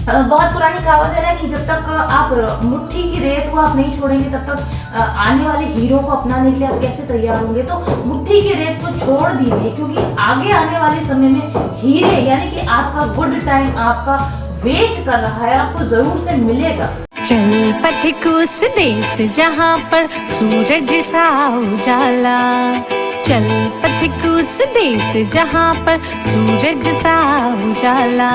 बहुत पुरानी कहावत है ना कि जब तक आप मुट्ठी की रेत को आप नहीं छोड़ेंगे तब तक आने वाले हीरो को अपनाने के लिए आप कैसे तैयार होंगे। तो मुट्ठी की रेत को छोड़ दीजिए, क्योंकि आगे आने वाले समय में हीरे यानी कि आपका गुड टाइम आपका वेट कर रहा है, आपको जरूर से मिलेगा। चल पथिक उस देश जहाँ पर सूरज सा उजाला, चल पथिक उस देश जहाँ पर सूरज सा उजाला,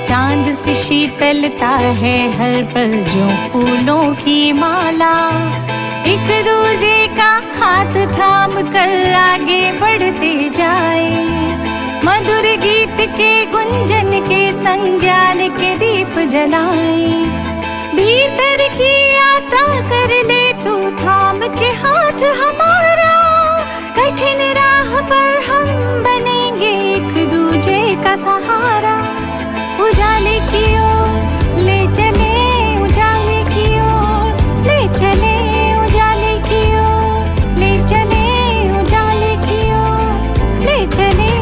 चांद से शीतलता है हर पल जो फूलों की माला, एक दूजे का हाथ थाम कर आगे बढ़ते जाए, मधुर गीत के गुंजन के संग ज्ञान के दीप जलाए, भीतर की यात्रा कर ले तू थाम के हाथ हमारा, कठिन राह पर हम बनेंगे एक दूजे का सहारा, उजाले की ओर ले चले, उजाले की ओर ले चले, उजाले की ओर ले चले, उजाले की ओर ले चले।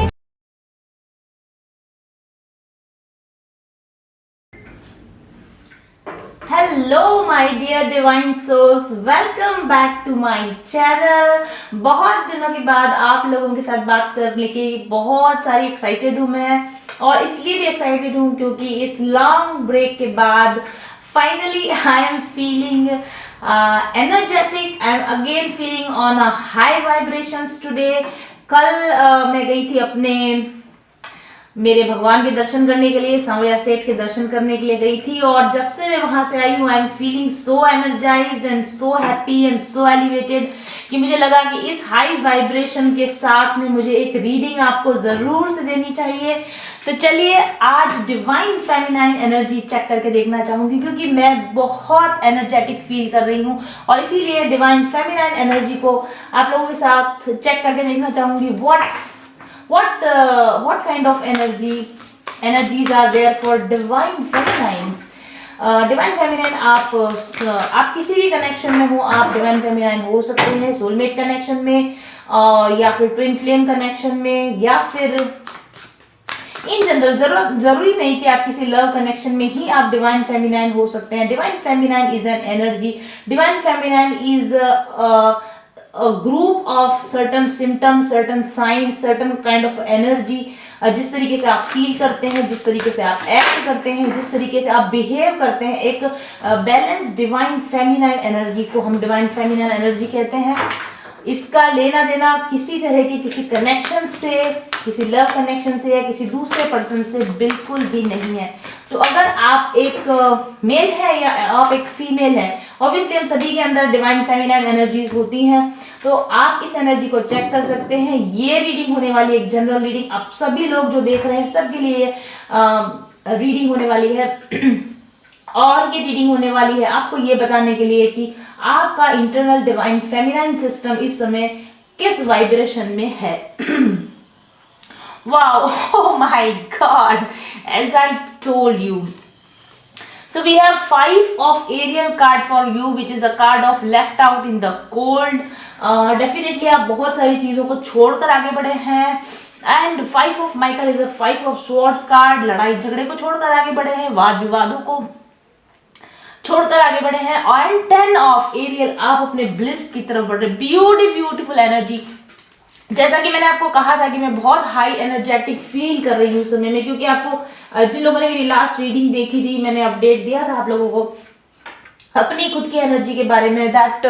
Hello my dear divine souls, welcome back to my channel. बहुत दिनों के बाद आप लोगों के साथ बात करने की बहुत सारी एक्साइटेड हूँ मैं, और इसलिए भी एक्साइटेड हूँ क्योंकि इस लॉन्ग ब्रेक के बाद finally I am feeling energetic, I am again feeling on a high vibrations today. कल मैं गई थी अपने मेरे भगवान के दर्शन करने के लिए, सांवरिया सेठ के दर्शन करने के लिए गई थी, और जब से मैं वहां से आई हूँ आई am feeling so energised and so happy and so elevated कि मुझे लगा कि इस हाई वाइब्रेशन के साथ में मुझे एक रीडिंग आपको जरूर से देनी चाहिए। तो चलिए आज डिवाइन फेमिनाइन एनर्जी चेक करके देखना चाहूंगी, क्योंकि मैं बहुत एनर्जेटिक फील कर रही हूँ और इसीलिए डिवाइन फेमिनाइन एनर्जी को आप लोगों के साथ चेक करके देखना चाहूंगी। what kind of energies are there for divine feminines? Divine feminine आप किसी भी कनेक्शन में हो, आप डिवाइन फेमिनाइन हो सकते हैं सोलमेट कनेक्शन में, या फिर ट्विन फ्लेम कनेक्शन में, या फिर इन जनरल जरूरी नहीं कि आप किसी लव कनेक्शन में ही आप डिवाइन फेमिनाइन हो सकते हैं। Divine feminine is an energy, divine feminine is a group of certain symptoms, certain signs, certain kind of energy, जिस तरीके से आप फील करते हैं, जिस तरीके से आप एक्ट करते हैं, जिस तरीके से आप बिहेव करते हैं, एक बैलेंस डिवाइन फेमिनाइन एनर्जी को हम डिवाइन फेमिनाइन एनर्जी कहते हैं। इसका लेना देना किसी तरह के किसी कनेक्शन से, किसी लव कनेक्शन से या किसी दूसरे पर्सन से बिल्कुल भी नहीं है। तो अगर आप एक मेल है या आप एक फीमेल है, ऑब्वियसली हम सभी के अंदर डिवाइन फेमिनाइन एनर्जीज होती हैं, तो आप इस एनर्जी को चेक कर सकते हैं। ये रीडिंग होने वाली एक जनरल रीडिंग, आप सभी लोग जो देख रहे हैं सबके लिए रीडिंग होने वाली है और ये रीडिंग होने वाली है आपको ये बताने के लिए कि आपका इंटरनल डिवाइन फेमिनाइन सिस्टम इस समय किस वाइब्रेशन में है। Wow, oh my God, as I told you. So we have 5 of Ariel card for you, which is a card of left out in the cold. Definitely आप बहुत सारी चीज़ों को छोड़कर आगे बढ़े हैं। And 5 of Michael is a 5 of Swords card. लड़ाई झगड़े को छोड़कर आगे बढ़े हैं, वाद विवादों को छोड़कर आगे बढ़े हैं। और 10 of Ariel, आप अपने ब्लिस की तरफ बढ़ रहे। Beautiful energy. जैसा कि मैंने आपको कहा था कि मैं बहुत हाई एनर्जेटिक फील कर रही हूँ उस समय में, क्योंकि आपको जिन लोगों ने मेरी लास्ट रीडिंग देखी थी मैंने अपडेट दिया था आप लोगों को अपनी खुद की एनर्जी के बारे में, that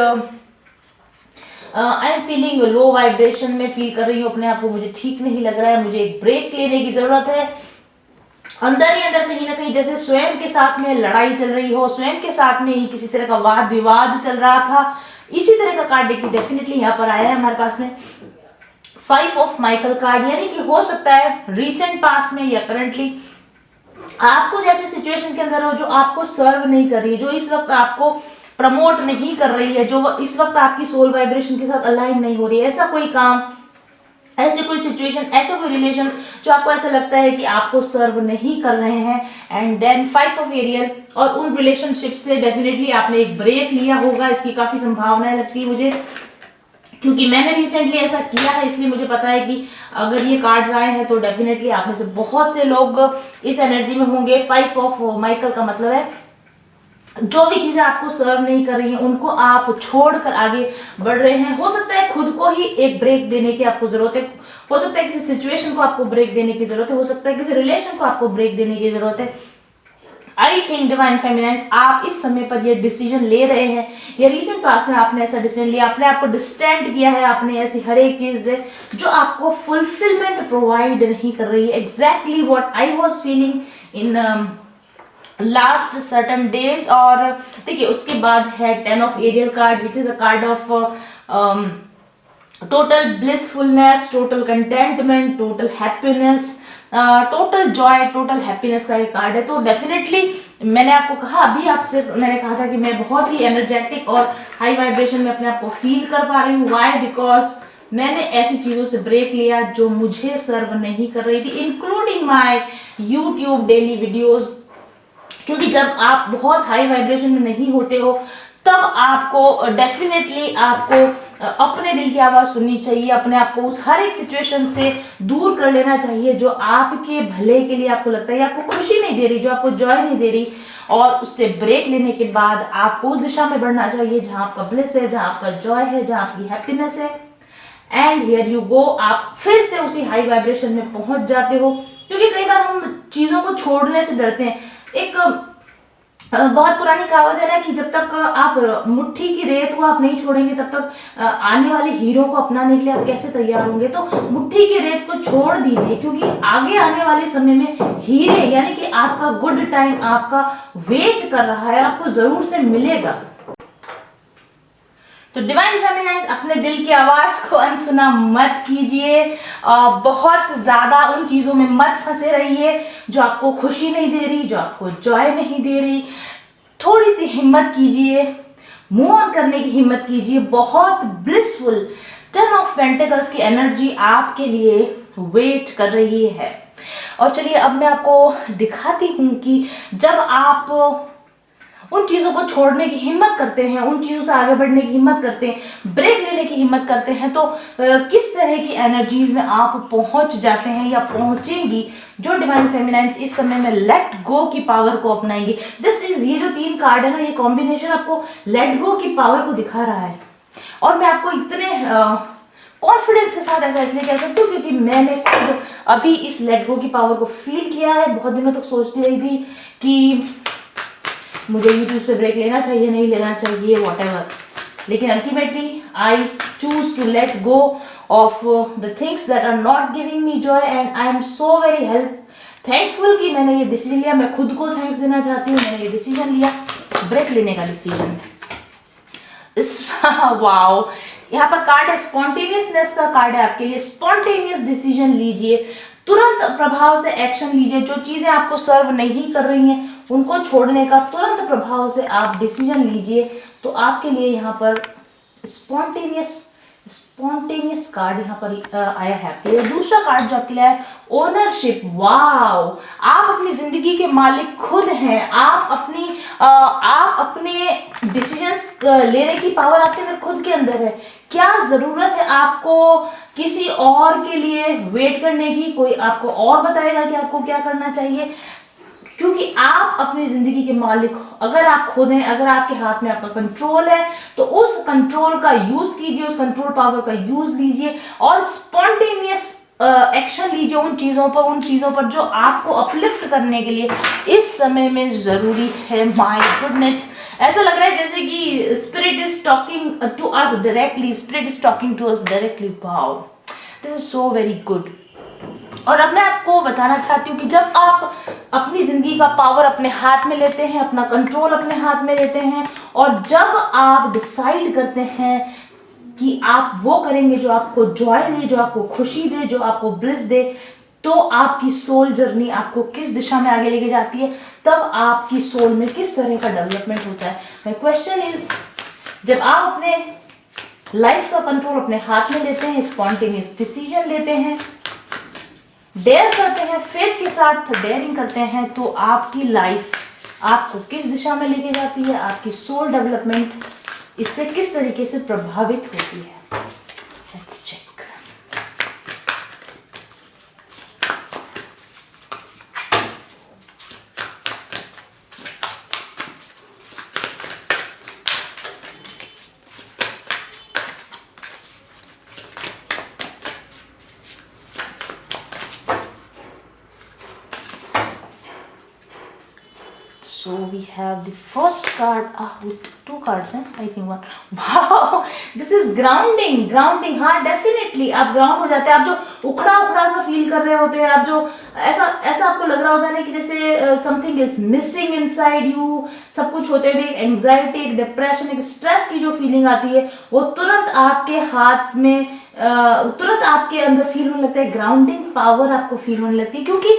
I am feeling low vibration में फील कर रही हूँ अपने आप को, मुझे ठीक नहीं लग रहा है, मुझे एक ब्रेक लेने की जरूरत है। अंदर ही अंदर कहीं ना कहीं जैसे स्वयं के साथ में लड़ाई चल रही हो, स्वयं के साथ में ही किसी तरह का वाद विवाद चल रहा था, इसी तरह का कार्ड देखिए डेफिनेटली यहाँ पर आया है हमारे पास में। 5 ऑफ माइकल कार्ड, यानी कि हो सकता है रीसेंट पास्ट में या करंटली आपको जैसे सिचुएशन के अंदर हो जो आपको सर्व नहीं कर रही है, जो इस वक्त आपको प्रमोट नहीं कर रही है, जो इस वक्त आपकी सोल वाइब्रेशन के साथ अलाइन नहीं हो रही है, ऐसा कोई काम, ऐसी कोई सिचुएशन, ऐसा कोई रिलेशन जो आपको ऐसा लगता है कि आपको सर्व नहीं कर रहे हैं। एंड देन 5 ऑफ एरियल, और उन रिलेशनशिप से डेफिनेटली आपने एक ब्रेक लिया होगा, इसकी काफी संभावनाएं लगती है मुझे। क्योंकि मैंने रिसेंटली ऐसा किया है, इसलिए मुझे पता है कि अगर ये कार्ड्स आए हैं तो डेफिनेटली आप में से बहुत से लोग इस एनर्जी में होंगे। 5 ऑफ माइकल का मतलब है जो भी चीजें आपको सर्व नहीं कर रही हैं उनको आप छोड़कर आगे बढ़ रहे हैं। हो सकता है खुद को ही एक ब्रेक देने की आपको जरूरत है, हो सकता है किसी सिचुएशन को आपको ब्रेक देने की जरूरत है, हो सकता है किसी रिलेशन को आपको ब्रेक देने की जरूरत है। आई थिंक डिवाइन फेमिनाइन्स आप इस समय पर ये डिसीजन ले रहे हैं, या रिसेंट पास्ट में आपने ऐसा डिसीजन लिया, आपने आपको डिस्टेंड किया है, आपने ऐसी हर एक चीज है जो आपको फुलफिलमेंट प्रोवाइड नहीं कर रही है। Exactly what I was feeling in last certain days. और देखिए उसके बाद है 10 of Ariel card which is a card of total blissfulness, total contentment, total happiness, total joy, total happiness का एक कार्ड है। तो डेफिनेटली मैंने आपको कहा, अभी आपसे मैंने कहा था कि मैं बहुत ही एनर्जेटिक और हाई वाइब्रेशन में अपने आप को फील कर पा रही हूँ। वाई? बिकॉज मैंने ऐसी चीजों से ब्रेक लिया जो मुझे सर्व नहीं कर रही थी, including my YouTube daily videos. क्योंकि जब आप बहुत हाई वाइब्रेशन में नहीं होते हो तब आपको डेफिनेटली आपको अपने दिल की आवाज़ सुननी चाहिए, अपने आप को उस हर एक सिचुएशन से दूर कर लेना चाहिए जो आपके भले के लिए आपको लगता है आपको खुशी नहीं दे रही, जो आपको जॉय नहीं दे रही, और उससे ब्रेक लेने के बाद आपको उस दिशा में बढ़ना चाहिए जहाँ आपका ब्लिस है, जहाँ आपका जॉय है, जहाँ आपकी हैप्पीनेस है। एंड हियर यू गो, आप फिर से उसी हाई वाइब्रेशन में पहुंच जाते हो। क्योंकि कई बार हम चीज़ों को छोड़ने से डरते हैं। एक बहुत पुरानी कहावत है ना कि जब तक आप मुट्ठी की रेत को आप नहीं छोड़ेंगे तब तक आने वाले हीरो को अपनाने के लिए आप कैसे तैयार होंगे। तो मुट्ठी की रेत को छोड़ दीजिए, क्योंकि आगे आने वाले समय में हीरे यानी कि आपका गुड टाइम आपका वेट कर रहा है, आपको जरूर से मिलेगा। तो डिवाइन फेमिनाइन्स अपने दिल की आवाज को अनसुना मत कीजिए, बहुत ज्यादा उन चीजों में मत फंसे रहिए जो आपको खुशी नहीं दे रही, जो आपको जॉय नहीं दे रही। थोड़ी सी हिम्मत कीजिए, मूव ऑन करने की हिम्मत कीजिए। बहुत ब्लिसफुल 10 ऑफ पेंटिकल्स की एनर्जी आपके लिए वेट कर रही है। और चलिए अब मैं आपको दिखाती हूँ कि जब आप उन चीज़ों को छोड़ने की हिम्मत करते हैं, उन चीज़ों से आगे बढ़ने की हिम्मत करते हैं, ब्रेक लेने की हिम्मत करते हैं, तो किस तरह की एनर्जीज में आप पहुंच जाते हैं या पहुंचेंगी जो डिवाइन फेमिनाइन्स इस समय में लेट गो की पावर को अपनाएंगी। दिस इज, ये जो 3 कार्ड है ना, ये कॉम्बिनेशन आपको लेट गो की पावर को दिखा रहा है। और मैं आपको इतने कॉन्फिडेंस के साथ ऐसा इसलिए कह सकती हूँ क्योंकि मैंने खुद अभी इस लेट गो की पावर को फील किया है। बहुत दिनों तक सोचती रही थी कि मुझे YouTube से ब्रेक लेना चाहिए, नहीं लेना चाहिए, whatever, लेकिन ultimately I choose to let go of the things that are not giving me joy and I am so very thankful कि मैंने ये डिसीजन लिया। मैं खुद को थैंक्स देना चाहती हूँ, मैंने ये डिसीजन लिया, ब्रेक लेने का डिसीजन। वाओ, यहाँ पर कार्ड है स्पॉन्टेनियसनेस का कार्ड है आपके लिए। स्पॉन्टेनियस डिसीजन लीजिए, तुरंत प्रभाव से एक्शन लीजिए। जो चीजें आपको सर्व नहीं कर रही हैं उनको छोड़ने का तुरंत प्रभाव से आप डिसीजन लीजिए। तो आपके लिए यहाँ पर स्पॉन्टेनियस कार्ड यहाँ पर आया है आपके लिए। दूसरा कार्ड जो आपके लिए है ओनरशिप। वाओ, आप अपनी जिंदगी के मालिक खुद हैं। आप अपने डिसीजंस लेने की पावर आपके अंदर खुद के अंदर है। क्या जरूरत है आपको किसी और के लिए वेट करने की? कोई आपको और बताएगा कि आपको क्या करना चाहिए, क्योंकि आप अपनी जिंदगी के मालिक हो। अगर आप खुद हैं, अगर आपके हाथ में आपका कंट्रोल है तो उस कंट्रोल का यूज कीजिए, उस कंट्रोल पावर का यूज लीजिए और स्पॉन्टेनियस एक्शन लीजिए उन चीजों पर जो आपको अपलिफ्ट करने के लिए इस समय में जरूरी है। माय गुडनेस, ऐसा लग रहा है जैसे कि spirit is talking to us directly, spirit is talking to us directly. Wow, this is so very good. और अब मैं आपको बताना चाहती हूँ कि जब आप अपनी जिंदगी का पावर अपने हाथ में लेते हैं, अपना कंट्रोल अपने हाथ में लेते हैं, और जब आप डिसाइड करते हैं कि आप वो करेंगे जो आपको जॉय दे, जो आपको खुशी दे, जो आपको ब्लिस दे, तो आपकी सोल जर्नी आपको किस दिशा में आगे लेके जाती है, तब आपकी सोल में किस तरह का डेवलपमेंट होता है। माय क्वेश्चन इज, जब आप अपने लाइफ का कंट्रोल अपने हाथ में लेते हैं, स्पॉन्टेनियस डिसीजन लेते हैं, डेयर करते हैं, फेथ के साथ डेयरिंग करते हैं, तो आपकी लाइफ आपको किस दिशा में लेके जाती है, आपकी सोल डेवलपमेंट इससे किस तरीके से प्रभावित होती है। So we have the first card out. Two cards हैं, I think one. Wow, this is grounding. Grounding, हाँ definitely आप ground हो जाते हैं. आप जो उखड़ा उखड़ा सा फील कर रहे होते हैं, आप जो ऐसा ऐसा आपको लग रहा होता है ना कि जैसे something is missing inside you, सब कुछ होते हुए एक एंग्जाइटी, एक डिप्रेशन, एक स्ट्रेस की जो फीलिंग आती है वो तुरंत आपके हाथ में तुरंत आपके अंदर फील होने लगता है. ग्राउंडिंग पावर आपको फील होने लगती है, क्योंकि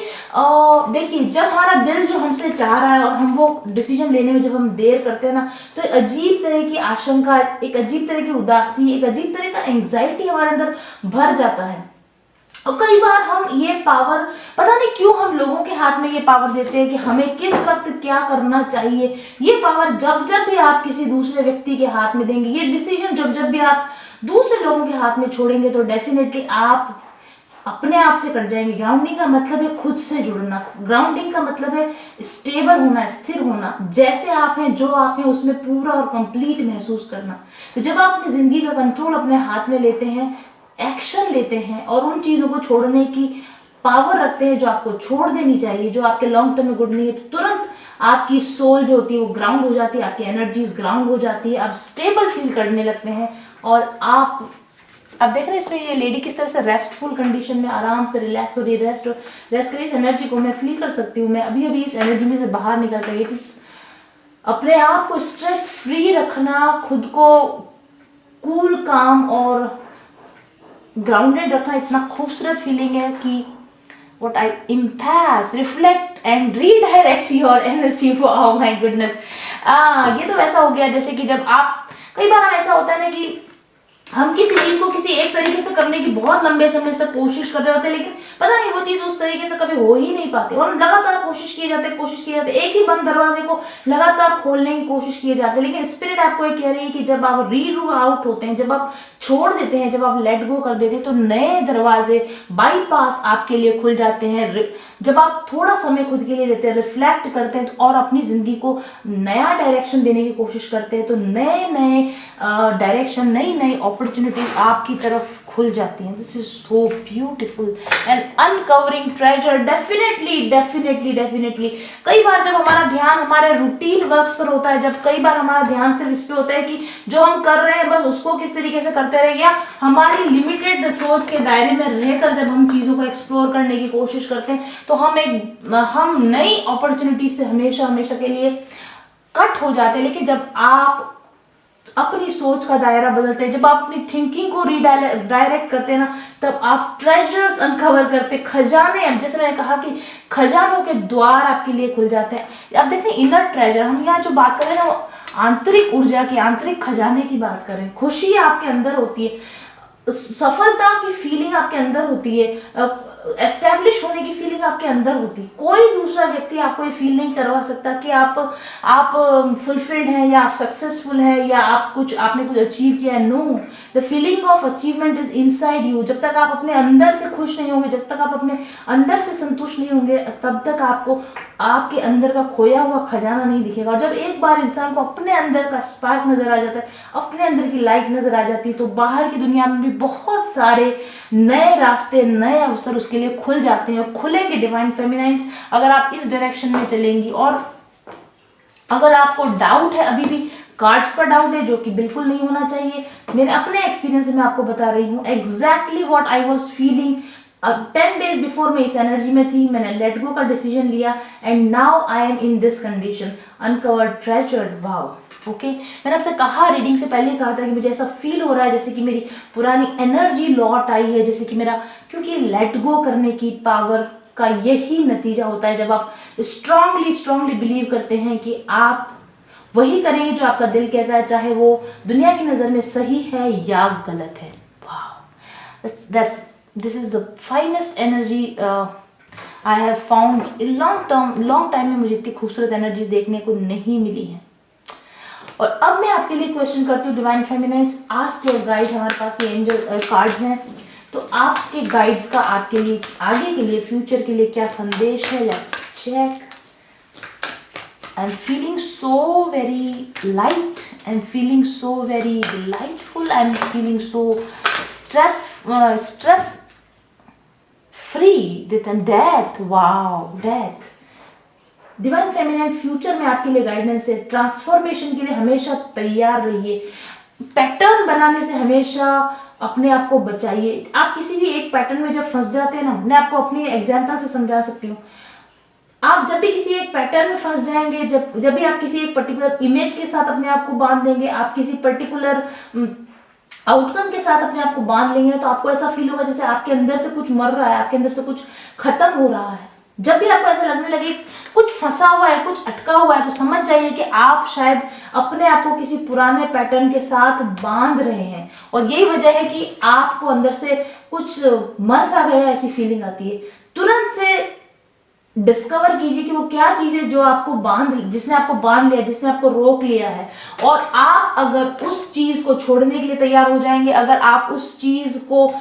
देखिए जब हमारा दिल जो हमसे चाह रहा है और हम वो डिसीजन लेने में जब हम देर करते हैं ना, तो एक अजीब तरह की आशंका, एक अजीब तरह की उदासी, एक अजीब तरह का एंग्जाइटी हमारे अंदर भर जाता है. और कई बार हम ये पावर, पता नहीं क्यों हम लोगों के हाथ में ये पावर देते हैं कि हमें किस वक्त क्या करना चाहिए. ये पावर जब जब भी आप किसी दूसरे व्यक्ति के हाथ में देंगे, ये डिसीजन जब जब भी आप दूसरे लोगों के हाथ में छोड़ेंगे, तो डेफिनेटली आप अपने आप से कट जाएंगे. ग्राउंडिंग का मतलब है खुद से जुड़ना. ग्राउंडिंग का मतलब है स्टेबल होना, स्थिर होना. जैसे आप हैं, जो आप हैं, उसमें पूरा और कंप्लीट महसूस करना. तो जब आप अपनी जिंदगी का कंट्रोल अपने हाथ में लेते हैं, एक्शन लेते हैं और उन चीज़ों को छोड़ने की पावर रखते हैं जो आपको छोड़ देनी चाहिए, जो आपके लॉन्ग टर्म में गुड नहीं है, तो तुरंत आपकी सोल जो होती है वो ग्राउंड हो जाती है, आपकी एनर्जीज ग्राउंड हो जाती है, आप स्टेबल फील करने लगते हैं. और आप देख रहे हैं इसमें ये लेडी किस तरह से रेस्टफुल कंडीशन में आराम से रिलैक्स हो रही है. रेस्ट करिए. इस एनर्जी को मैं फील कर सकती हूँ. मैं अभी अभी इस एनर्जी में से बाहर निकल रही है. अपने आप को स्ट्रेस फ्री रखना, खुद को कूल, काम और ग्राउंडेड रखना इतना खूबसूरत फीलिंग है कि what I impasse, reflect and redirect your energy. Oh my goodness. ये तो वैसा हो गया जैसे कि जब आप, कई बार हम ऐसा होता है ना कि हम किसी चीज को किसी एक तरीके से करने की बहुत लंबे समय से कोशिश कर रहे होते हैं, लेकिन पता नहीं वो चीज उस तरीके से कभी हो ही नहीं पाती, और लगातार कोशिश किए जाते, एक ही बंद दरवाजे को लगातार खोलने की कोशिश किए जाते. लेकिन स्पिरिट आपको ये कह रही है कि जब आप रीड आउट होते हैं, जब आप छोड़ देते हैं, जब आप लेट गो कर देते हैं, तो नए दरवाजे, बाईपास आपके लिए खुल जाते हैं. जब आप थोड़ा समय खुद के लिए देते हैं, रिफ्लेक्ट करते हैं और अपनी जिंदगी को नया डायरेक्शन देने की कोशिश करते हैं, तो नए नए डायरेक्शन, नई नई अपॉर्चुनिटीज आपकी तरफ खुल जाती हैं. This is so beautiful and uncovering treasure. Definitely कई बार जब हमारा ध्यान हमारे रूटीन वर्क्स पर होता है, जब कई बार हमारा ध्यान सिर्फ इस पे होता है कि जो हम कर रहे हैं बस उसको किस तरीके से करते रहे, या हमारी लिमिटेड सोच के दायरे में रहकर जब हम चीज़ों को एक्सप्लोर करने की कोशिश करते हैं, तो हम नई अपॉर्चुनिटी से हमेशा के लिए कट हो जाते हैं. लेकिन जब आप अपनी सोच का दायरा बदलते हैं, जब आप अपनी थिंकिंग को रीडायरेक्ट करते हैं ना, तब आप ट्रेजर्स अनकवर करते, खजाने, जैसे मैंने कहा कि खजानों के द्वार आपके लिए खुल जाते हैं. आप देखते हैं इनर ट्रेजर, हम यहाँ जो बात कर रहे हैं ना, वो आंतरिक ऊर्जा की, आंतरिक खजाने की बात कर रहे हैं. खुशी आपके अंदर होती है, सफलता की फीलिंग आपके अंदर होती है, एस्टेब्लिश होने की फीलिंग आपके अंदर होती है. कोई दूसरा व्यक्ति आपको ये फील नहीं करवा सकता कि आप फुलफिल्ड हैं, या आप सक्सेसफुल हैं, या आपने कुछ अचीव किया है. No, the feeling of achievement is inside you. जब तक आप अपने अंदर से खुश नहीं होंगे, जब तक आप अपने अंदर से संतुष्ट नहीं होंगे, तब तक आपको आपके अंदर का खोया हुआ खजाना नहीं दिखेगा. और जब एक बार इंसान को अपने अंदर का स्पार्क नजर आ जाता है, अपने अंदर की लाइट नजर आ जाती है, तो बाहर की दुनिया में भी बहुत सारे नए रास्ते, नए अवसर उसके लिए खुल जाते हैं और खुलेंगे. डिवाइन फेमिनाइंस, अगर आप इस डायरेक्शन में चलेंगी, और अगर आपको डाउट है, अभी भी कार्ड्स पर डाउट है, जो कि बिल्कुल नहीं होना चाहिए, मेरे अपने एक्सपीरियंस से मैं आपको बता रही हूँ exactly what I was feeling. 10 days before मैं इस एनर्जी में थी, मैंने लेट गो का डिसीजन लिया, and now I am in this condition. Uncovered, treasured, wow. Okay, मैंने आपसे कहा, रीडिंग से पहले कहा था कि मुझे ऐसा फील हो रहा है जैसे कि मेरी पुरानी एनर्जी लौट आई है, जैसे कि मेरा, क्योंकि लेट गो करने की पावर का यही नतीजा होता है जब आप स्ट्रांगली बिलीव करते हैं कि आप वही करेंगे जो आपका दिल कहता है, चाहे वो दुनिया की नज़र में सही है या गलत है. Wow, this is the finest energy I have found in long time में मुझे इतनी खूबसूरत एनर्जीज देखने को नहीं मिली है. और अब मैं आपके लिए क्वेश्चन करती हूँ, डिवाइन फेमिनाइंस, आस्क योर गाइड. हमारे पास ये एंजल कार्ड्स हैं, तो आपके गाइड्स का आपके लिए आगे के लिए, फ्यूचर के लिए क्या संदेश है. Let's check. I am feeling so very light, I am feeling so very delightful, I am feeling so stress free. Death, wow, death. Divine feminine future में आपके लिए गाइडेंस है। ट्रांसफॉर्मेशन के लिए हमेशा तैयार रहिए। पैटर्न बनाने से हमेशा अपने आप को बचाइए। आप किसी भी एक पैटर्न में जब फंस जाते हैं ना, मैं आपको अपनी एग्जाम्पल से समझा सकती हूँ। आप जब भी किसी एक पैटर्न में फंस जाएंगे, जब भी आप किसी एक पर्टिकुलर इमेज के साथ अपने आप को बांध देंगे, आप किसी पर्टिकुलर आउटकम के साथ अपने आप को बांध लेंगे, तो आपको ऐसा फील होगा जैसे आपके अंदर से कुछ मर रहा है, आपके अंदर से कुछ खत्म हो रहा है। जब भी आपको ऐसा लगने लगे कुछ फंसा हुआ है, कुछ अटका हुआ है, तो समझ जाइए कि आप शायद अपने आप को किसी पुराने पैटर्न के साथ बांध रहे हैं, और यही वजह है कि आपको अंदर से कुछ मर सा गया ऐसी फीलिंग आती है। तुरंत से डिस्कवर कीजिए कि वो क्या चीज है जो आपको जिसने आपको बांध लिया, जिसने आपको रोक लिया है, और आप अगर उस चीज को छोड़ने के लिए तैयार हो जाएंगे, अगर आप उस चीज को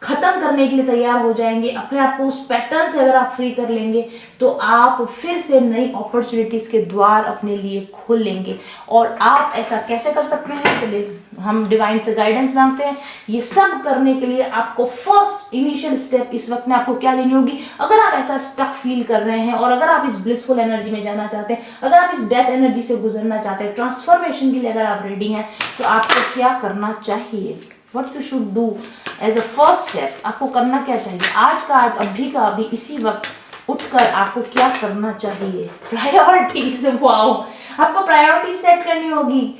खत्म करने के लिए तैयार हो जाएंगे, अपने आप को उस पैटर्न से अगर आप फ्री कर लेंगे, तो आप फिर से नई अपॉर्चुनिटीज के द्वार अपने लिए खोल लेंगे। और आप ऐसा कैसे कर सकते हैं, चलिए हम डिवाइन से गाइडेंस मांगते हैं। ये सब करने के लिए आपको फर्स्ट इनिशियल स्टेप इस वक्त में आपको क्या लेनी होगी। अगर आप ऐसा स्टक फील कर रहे हैं, और अगर आप इस ब्लिसफुल एनर्जी में जाना चाहते हैं, अगर आप इस डेथ एनर्जी से गुजरना चाहते हैं, ट्रांसफॉर्मेशन के लिए अगर आप रेडी हैं, तो आपको क्या करना चाहिए, what you should do as a first step. आपको करना क्या चाहिए आज का आज, अभी का अभी, इसी वक्त उठकर आपको क्या करना चाहिए। प्रायोरिटीज, वाओ, आपको प्रायोरिटी सेट करनी होगी।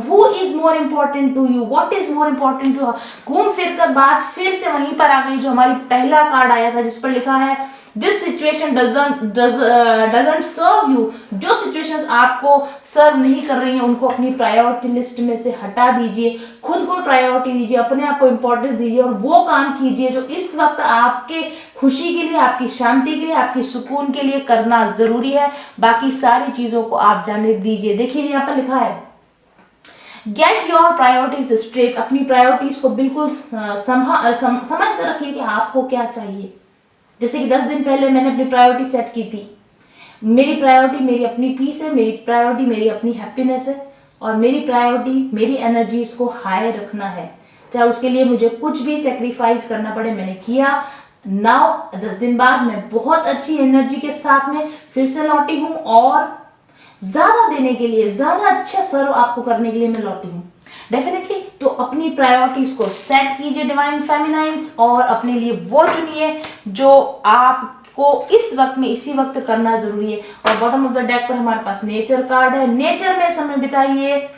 Who is more important to you? What is more important to you? घूम फिर कर बात फिर से वहीं पर आ गई जो हमारी पहला कार्ड आया था, जिस पर लिखा है this situation doesn't serve you. जो सिचुएशंस आपको सर्व नहीं कर रही हैं, उनको अपनी प्रायोरिटी लिस्ट में से हटा दीजिए। खुद को प्रायोरिटी दीजिए, अपने आप को इंपॉर्टेंस दीजिए, और वो काम कीजिए जो इस वक्त आपके खुशी के लिए, आपकी शांति के लिए, आपकी सुकून के लिए करना जरूरी है। बाकी सारी चीजों को आप जाने दीजिए। देखिए यहाँ पर लिखा है गेट योर प्रायोरिटीज स्ट्रेट। अपनी प्रायोरिटीज को बिल्कुल समझ कर रखिए कि आपको क्या चाहिए। जैसे कि 10 दिन पहले मैंने अपनी प्रायोरिटी सेट की थी। मेरी प्रायोरिटी मेरी अपनी पीस है, मेरी प्रायोरिटी मेरी अपनी हैप्पीनेस है, और मेरी प्रायोरिटी मेरी एनर्जीज को हाई रखना है, चाहे उसके लिए मुझे कुछ भी सेक्रीफाइस करना पड़े। मैंने किया। नाउ 10 दिन बाद मैं बहुत अच्छी एनर्जी के साथ में फिर से लौटी हूँ, और ज्यादा देने के लिए, ज्यादा अच्छा सर्व आपको करने के लिए मैं लौटी हूँ डेफिनेटली। तो अपनी प्रायोरिटीज को सेट कीजिए डिवाइन फेमिनाइंस, और अपने लिए वो चुनिए जो आपको इस वक्त में, इसी वक्त करना जरूरी है। और बॉटम ऑफ द डेक पर हमारे पास नेचर कार्ड है। नेचर में समय बिताइए,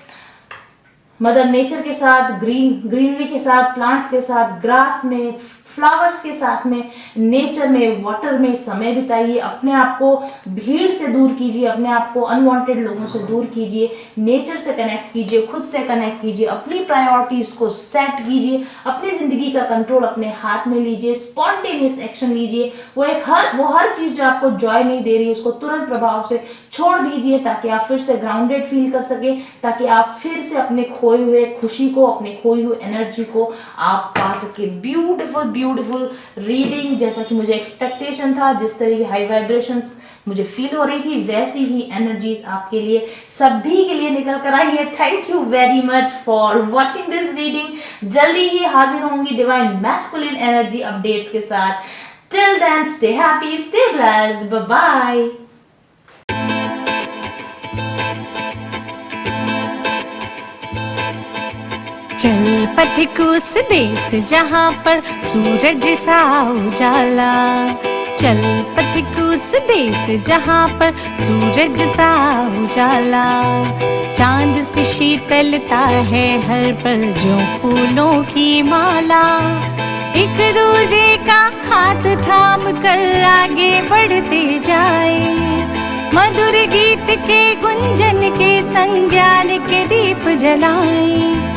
मदर नेचर के साथ, ग्रीनरी के साथ, प्लांट्स के साथ, ग्रास में, फ्लावर्स के साथ में, नेचर में, वाटर में समय बिताइए। अपने आप को भीड़ से दूर कीजिए, अपने आप को अनवांटेड लोगों से दूर कीजिए, नेचर से कनेक्ट कीजिए, खुद से कनेक्ट कीजिए, अपनी प्रायोरिटीज को सेट कीजिए, अपनी जिंदगी का कंट्रोल अपने हाथ में लीजिए, स्पॉन्टेनियस एक्शन लीजिए। वो हर चीज जो आपको जॉय नहीं दे रही है, उसको तुरंत प्रभाव से छोड़ दीजिए, ताकि आप फिर से ग्राउंडेड फील कर सके, ताकि आप फिर से अपने खोए हुए खुशी को, अपने खोई हुई एनर्जी को आप पा सके। ब्यूटीफुल रीडिंग, जैसा कि मुझे एक्सपेक्टेशन था, जिस तरह की हाई वाइब्रेशंस मुझे फील हो रही थी, वैसी ही एनर्जीज आपके लिए, सभी के लिए निकल कर आई है। Thank you very much for watching this reading. जल्दी ही हाजिर होंगी डिवाइन मैस्कुलिन एनर्जी अपडेट्स के साथ। Till then stay happy, stay blessed, bye bye. चल पथिक उस देश जहाँ पर सूरज सा उजाला, चल पथिक उस देश जहाँ पर सूरज सा उजाला। चांद सी शीतलता है हर पल जो फूलों की माला। एक दूजे का हाथ थाम कर आगे बढ़ते जाए, मधुर गीत के गुंजन के संग ज्ञान के दीप जलाए।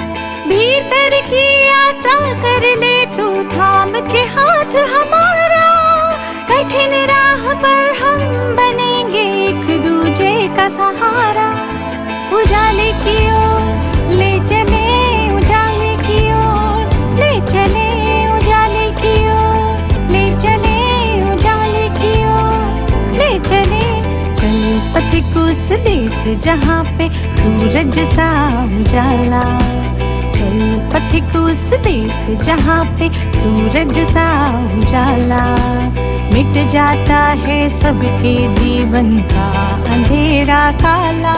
भीतर की यात्रा कर ले तू थाम के हाथ हमारा, कठिन राह पर हम बनेंगे एक दूजे का सहारा। उजाले की ओर ले चले, उजाले की ओर ले चले, उजाले की ओर ले चले, उजाले की ओर ले चले। चल पथिक उस देश जहाँ पे सूरज सा उजाला, चल पथिक उस देश जहाँ पे सूरज सा उजाला। मिट जाता है सबके जीवन का अंधेरा काला।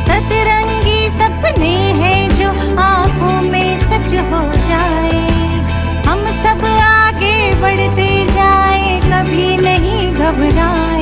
सतरंगी सपने हैं जो आंखों में सच हो जाए। हम सब आगे बढ़ते जाए, कभी नहीं घबराए।